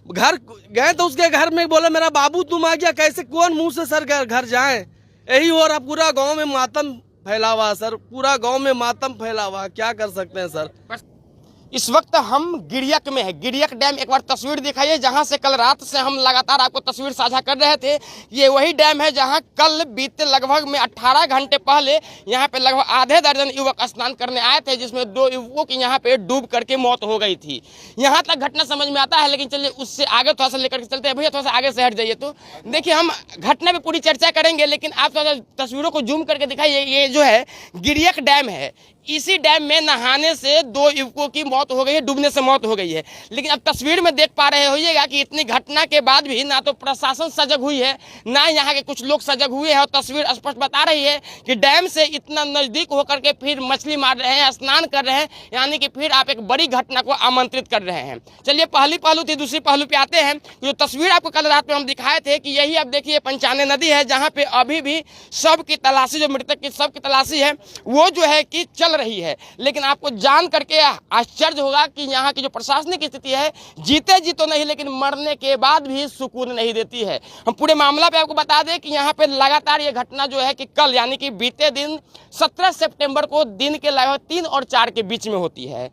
घर गए तो उसके घर में बोले मेरा बाबू तुम आ गया, कैसे कौन मुंह से सर घर जाए। यही हो रहा, पूरा गांव में मातम फैला हुआ सर, पूरा गांव में मातम फैला हुआ, क्या कर सकते हैं सर। इस वक्त हम गिरियक में है। गिरियक डैम, एक बार तस्वीर दिखाइए, जहां से कल रात से हम लगातार आपको तस्वीर साझा कर रहे थे। ये वही डैम है जहां कल बीते लगभग में 18 घंटे पहले यहां पे लगभग आधे दर्जन युवक स्नान करने आए थे, जिसमें 2 युवकों की यहां पे डूब करके मौत हो गई थी। यहां तक घटना समझ में आता है, लेकिन चलिए उससे आगे थोड़ा सा लेकर के चलते हैं। भैया थोड़ा सा आगे से हट जाइए। तो देखिए, हम घटना पे पूरी चर्चा करेंगे, लेकिन आप थोड़ा तस्वीरों को जूम करके दिखाइए। ये जो है गिरियक डैम है। इसी डैम में नहाने से 2 युवकों की मौत हो गई है, डूबने से मौत हो गई है। लेकिन अब तस्वीर में देख पा रहे होइएगा कि इतनी घटना के बाद भी ना तो प्रशासन सजग हुई है, ना यहाँ के कुछ लोग सजग हुए हैं। और तस्वीर स्पष्ट बता रही है कि डैम से इतना नजदीक होकर के फिर मछली मार रहे हैं, स्नान कर रहे हैं, यानी कि फिर आप एक बड़ी घटना को आमंत्रित कर रहे हैं। चलिए, पहली पहलू थी, दूसरी पहलू पे आते हैं। जो तस्वीर आपको कल रात में हम दिखाए थे कि यही आप देखिए पंचाने नदी है, जहाँ पे अभी भी शव की तलाशी, जो मृतक की शव की तलाशी है वो जो है कि चल रही है। लेकिन आपको जान करके आश्चर्य होगा कि यहाँ की जो प्रशासनिक स्थिति है, जीते जी तो नहीं लेकिन मरने के बाद भी सुकून नहीं देती है। हम पूरे मामला पे आपको बता दें कि यहाँ पे लगातार ये घटना जो है कि कल यानी कि बीते दिन 17 सितंबर को दिन के लगभग 3 और 4 के बीच में होती है।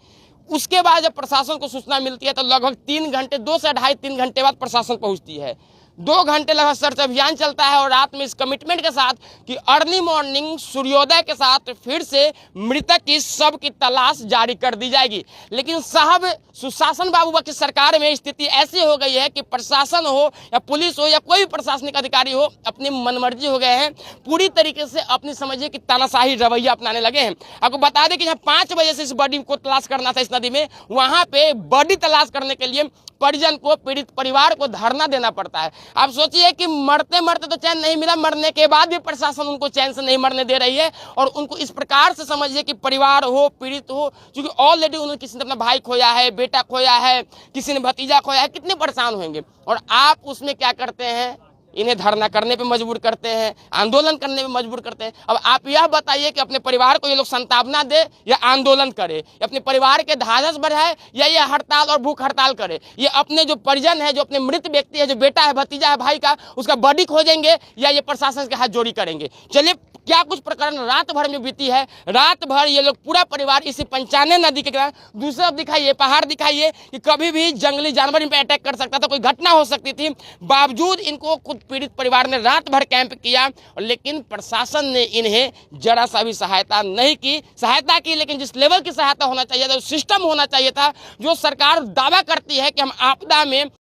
उसके बाद जब प्रशासन को सूचना मिलती है तो लगभग 3 घंटे, 2 से ढाई 3 घंटे बाद प्रशासन पहुंचती है। 2 घंटे लगभग सर्च अभियान चलता है और रात में इस कमिटमेंट के साथ कि अर्ली मॉर्निंग सूर्योदय के साथ फिर से मृतक की शव की तलाश जारी कर दी जाएगी। लेकिन साहब, सुशासन बाबू की सरकार में स्थिति ऐसी हो गई है कि प्रशासन हो या पुलिस हो या कोई भी प्रशासनिक अधिकारी हो, अपनी मनमर्जी हो गए हैं। पूरी तरीके से अपनी समझिए कि तानाशाही रवैया अपनाने लगे हैं। आपको बता दें कि यहाँ 5 बजे से इस बॉडी को तलाश करना था इस नदी में, वहां पे बॉडी तलाश करने के लिए परिजन को, पीड़ित परिवार को धरना देना पड़ता है। आप सोचिए कि मरते मरते तो चैन नहीं मिला, मरने के बाद भी प्रशासन उनको चैन से नहीं मरने दे रही है। और उनको इस प्रकार से समझिए कि परिवार हो, पीड़ित हो, क्योंकि ऑलरेडी उन्होंने किसी ने अपना भाई खोया है, बेटा खोया है, किसी ने भतीजा खोया है, कितने परेशान होंगे। और आप उसमें क्या करते हैं, इन्हें धरना करने पे मजबूर करते हैं, आंदोलन करने पे मजबूर करते हैं। अब आप यह बताइए कि अपने परिवार को ये लोग संतावना दे या आंदोलन करे, या अपने परिवार के ढाढ़स बढ़ाए या ये हड़ताल और भूख हड़ताल करे। ये अपने जो परिजन है, जो अपने मृत व्यक्ति है, जो बेटा है, भतीजा है, भाई का, उसका बॉडी खोजेंगे या ये प्रशासन के हाथ जोड़ी करेंगे। चलिए, क्या कुछ प्रकरण रात भर में बीती है। रात भर ये लोग पूरा परिवार इसी पंचाने नदी के किनारे, दूसरा दिखाइए पहाड़ दिखाइए कि कभी भी जंगली जानवर इन पर अटैक कर सकता था, कोई घटना हो सकती थी। बावजूद इनको खुद पीड़ित परिवार ने रात भर कैंप किया, लेकिन प्रशासन ने इन्हें जरा सा भी सहायता नहीं की। सहायता की, लेकिन जिस लेवल की सहायता होना चाहिए था, सिस्टम होना चाहिए था, जो सरकार दावा करती है कि हम आपदा में